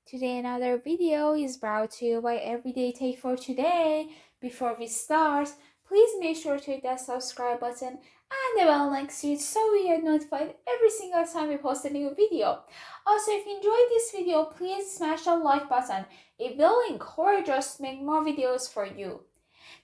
Today another video is brought to you by Everyday Take for Today. Before we start, please make sure to hit that subscribe button and the bell next to it so we get notified every single time we post a new video. Also, if you enjoyed this video, please smash the like button. It will encourage us to make more videos for you.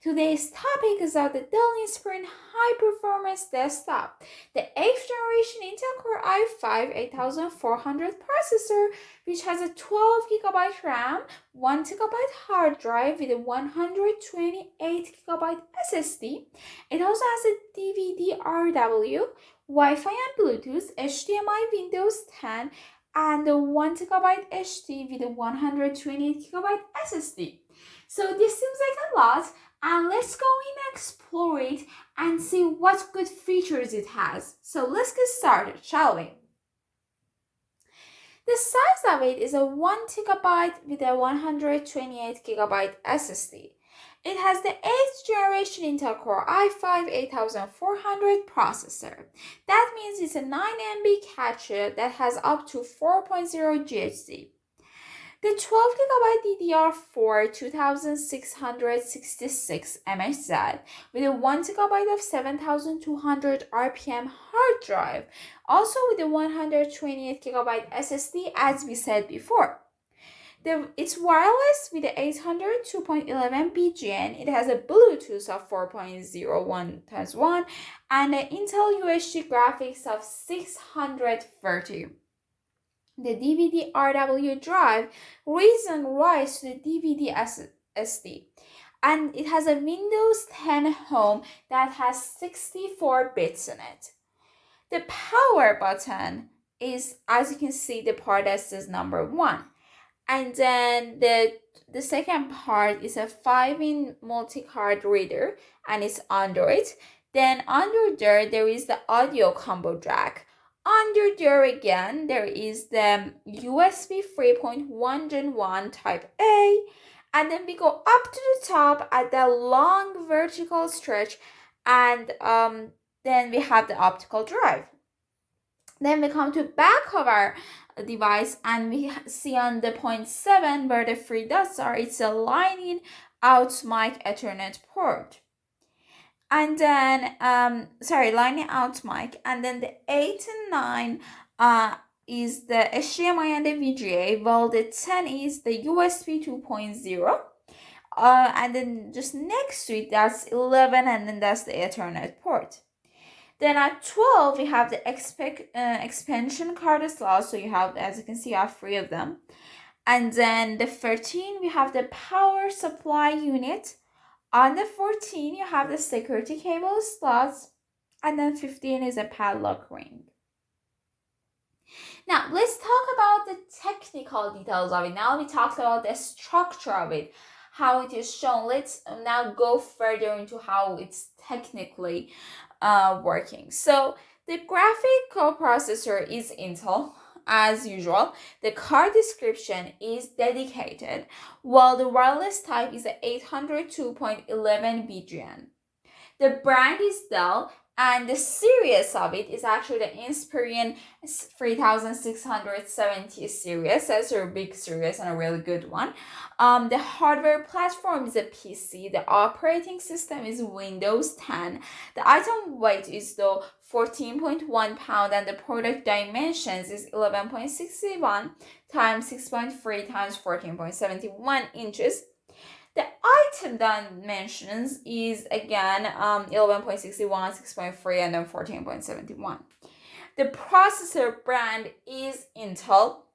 Today's topic is about the Dell Inspiron high-performance desktop. The 8th generation Intel Core i5 8400 processor, which has a 12GB RAM, 1TB hard drive with a 128GB SSD. It also has a DVD-RW, Wi-Fi and Bluetooth, HDMI Windows 10, and a 1TB HD with a 128GB SSD. So this seems like a lot, and let's go in and explore it and see what good features it has. So let's get started, shall we? The size of it is a 1TB with a 128GB SSD. It has the 8th generation Intel Core i5 8400 processor. That means it's a 9MB cache that has up to 4.0 GHz. The 12GB DDR4 2666 MHz with a 1TB of 7200 RPM hard drive, also with a 128GB SSD as we said before. It's wireless with the 800 2.11 BGN. It has a Bluetooth of 4.01 times 1 and an Intel UHD graphics of 630. The DVD-RW drive reads and writes to the DVD SD, and it has a Windows 10 Home that has 64 bits in it. The power button is, as you can see, the part that says number 1. And then the second part is a 5-in multi-card reader, and it's Android. Then under there is the audio combo jack. Under there again, there is the USB 3.1 Gen 1 Type A. And then we go up to the top at the long vertical stretch, and then we have the optical drive. Then we come to back of our device, and we see on the point 7 where the 3 dots are, it's a Lightning out mic Ethernet port. And then, Lightning out mic. And then the 8 and 9 is the HDMI and the VGA, while the 10 is the USB 2.0. And then just next to it, that's 11, and then that's the Ethernet port. Then at 12, we have the expansion card slot. So you have, as you can see, I have 3 of them. And then the 13, we have the power supply unit. On the 14, you have the security cable slots. And then 15 is a padlock ring. Now, let's talk about the technical details of it. Now we talked about the structure of it, how it is shown. Let's now go further into how it's technically working. So the graphical processor is Intel, as usual. The card description is dedicated, while the wireless type is the 800 2.11 BGN. The brand is Dell, and the series of it is actually the Inspiron 3670 series. That's a big series and a really good one. The hardware platform is a PC. The operating system is Windows 10. The item weight is though 14.1 pound, and the product dimensions is 11.61 times 6.3 times 14.71 inches. The item dimensions is again 11.61, 6.3, and then 14.71. The processor brand is Intel,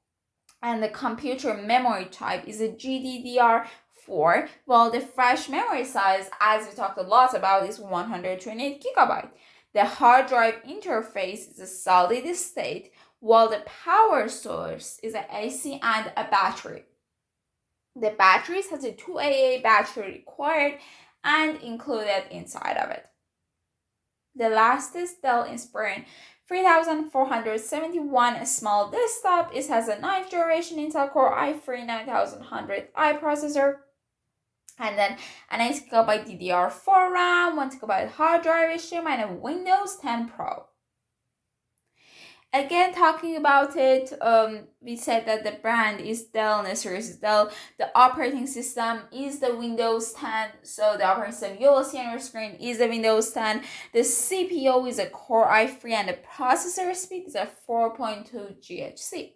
and the computer memory type is a GDDR4, while the flash memory size, as we talked a lot about, is 128GB. The hard drive interface is a solid state, while the power source is an AC and a battery. The batteries has a 2AA battery required and included inside of it. The last is Dell Inspiron 3471 small desktop. It has a 9th generation Intel Core i3 9100i processor, and then an 8GB DDR4 RAM, 1TB hard drive HDMI, and a Windows 10 Pro. Again, talking about it, we said that the brand is Dell and the series is Dell. The operating system is the Windows 10. So the operating system you will see on your screen is the Windows 10. The CPU is a Core i3 and the processor speed is a 4.2 GHz.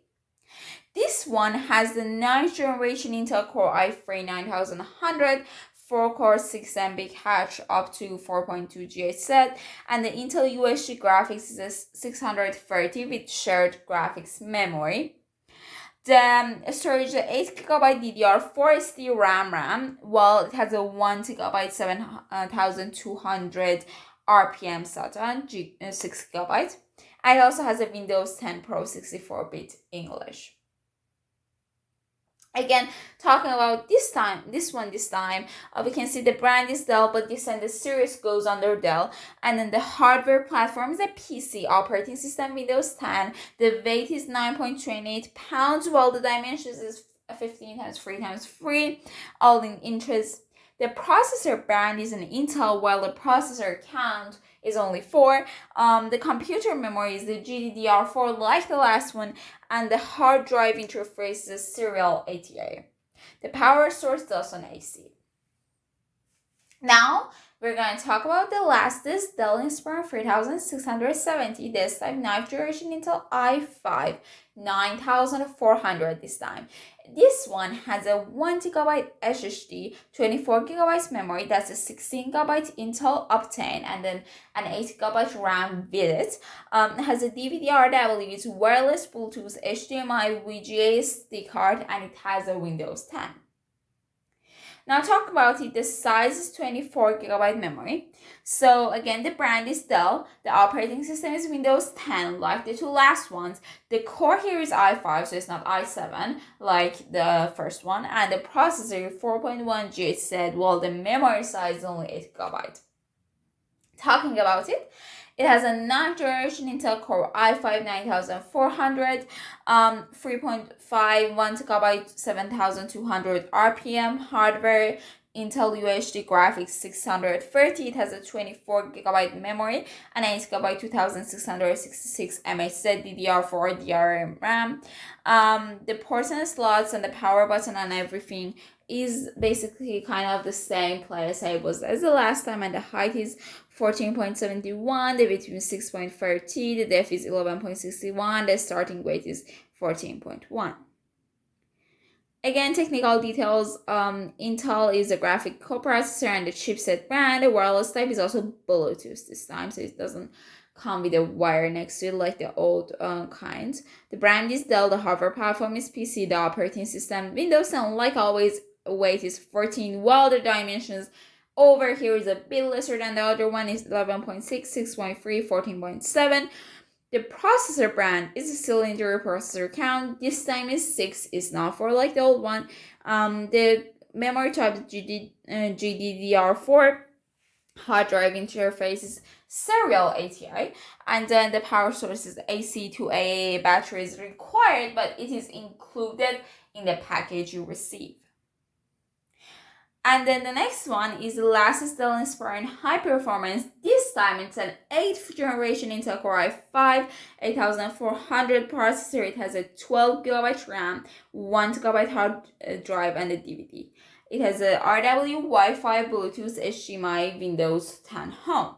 This one has the 9th generation Intel Core i3 9100, 4-core 6 MB cache up to 4.2 GHz, and the Intel UHD graphics is a 630 with shared graphics memory. The storage, the 8GB DDR4 SD RAM, well, it has a 1TB 7200 RPM SATA, 6GB, and it also has a Windows 10 Pro 64-bit English. Again, talking about this time, we can see the brand is Dell, but this time the series goes under Dell. And then the hardware platform is a PC operating system Windows 10. The weight is 9.28 pounds, while the dimensions is 15 times 3 times 3, all in inches. The processor brand is an Intel, while the processor count is only 4. The computer memory is the GDDR4 like the last one, and the hard drive interface is a serial ATA. The power source is also an AC. Now, we're going to talk about the lastest Dell Inspiron 3670, this time 9th generation Intel i5 9400 this time. This one has a 1TB SSD, 24GB memory, that's a 16GB Intel Optane, and then an 8GB RAM with it. It has a DVD-RW, it's wireless Bluetooth, HDMI, VGA SD card, and it has a Windows 10. Now talk about it, the size is 24GB memory. So again, the brand is Dell, the operating system is Windows 10 like the two last ones. The core here is i5, so it's not i7 like the first one, and the processor 4.1 GHz, while the memory size is only 8GB. Talking about it, it has a 9th generation Intel Core i5 9400, 3.5, 1TB 7200 RPM hardware, Intel UHD graphics 630. It has a 24GB memory and 8GB 2666 mAh DDR4 DRM RAM. The ports and slots and the power button and everything is basically kind of the same place as the last time, and the height is 14.71, the width is 6.30, the depth is 11.61, the starting weight is 14.1. Again, technical details, Intel is a graphic coprocessor and the chipset brand. The wireless type is also Bluetooth this time, so it doesn't come with a wire next to it like the old kinds. The brand is Dell, the hardware platform is PC, the operating system Windows, and like always, weight is 14, while the dimensions over here is a bit lesser than the other one, is 11.6, 6.3, 14.7. The processor brand is a cylinder processor count. This time is 6, is not 4 like the old one. The memory type is GDDR4. Hard drive interface is serial ATA, and then the power source is AC to AA battery is required, but it is included in the package you receive. And then the next one is the last Dell Inspiron high performance. This time it's an 8th generation Intel Core i5 8400 processor. It has a 12GB RAM, 1TB hard drive, and a DVD. It has a RW, Wi-Fi, Bluetooth, HDMI, Windows 10 Home.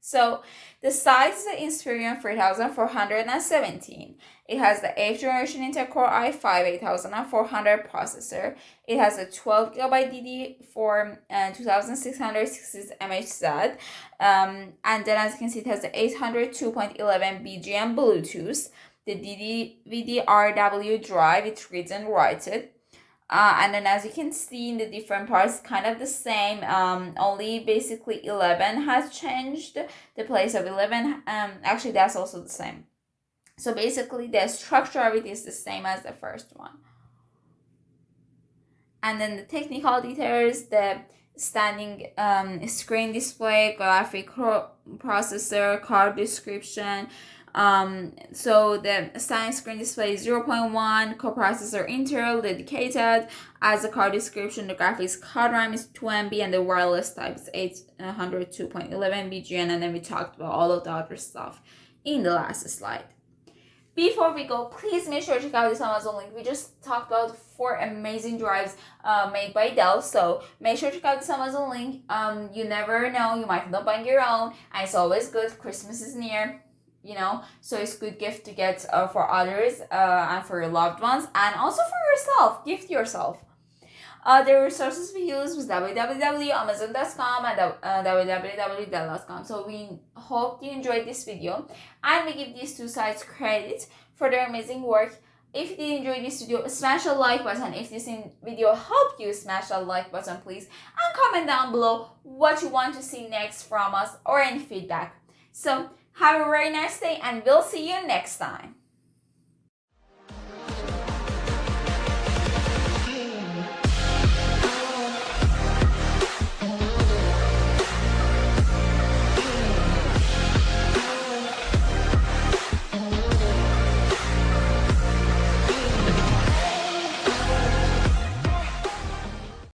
So the size is the Inspiron 3417. It has the 8th generation Intel Core i5 8400 processor. It has a 12GB DD4 2666 mHz. And then as you can see, it has the 802.11 BGM Bluetooth. The DVD-RW drive, it reads and writes it. And then as you can see in the different parts, kind of the same, only basically 11 has changed, the place of 11, actually that's also the same. So basically the structure of it is the same as the first one. And then the technical details, the standing screen display, graphic processor, card description. So the standing screen display is 0.1, coprocessor Intel dedicated. As a card description, the graphics card RAM is 2 MB and the wireless type is 802.11 BGN, and then we talked about all of the other stuff in the last slide. Before we go, please make sure to check out this Amazon link. We just talked about 4 amazing drives made by Dell. So make sure to check out this Amazon link. You never know, you might end up buying your own. And it's always good. Christmas is near, so it's a good gift to get for others and for your loved ones. And also for yourself. Gift yourself. The resources we use was www.amazon.com and www.dell.com. So we hope you enjoyed this video, and we give these two sites credit for their amazing work. If you did enjoy this video, smash the like button. If this video helped you, smash that like button please, and comment down below what you want to see next from us or any feedback. So have a very nice day, and we'll see you next time.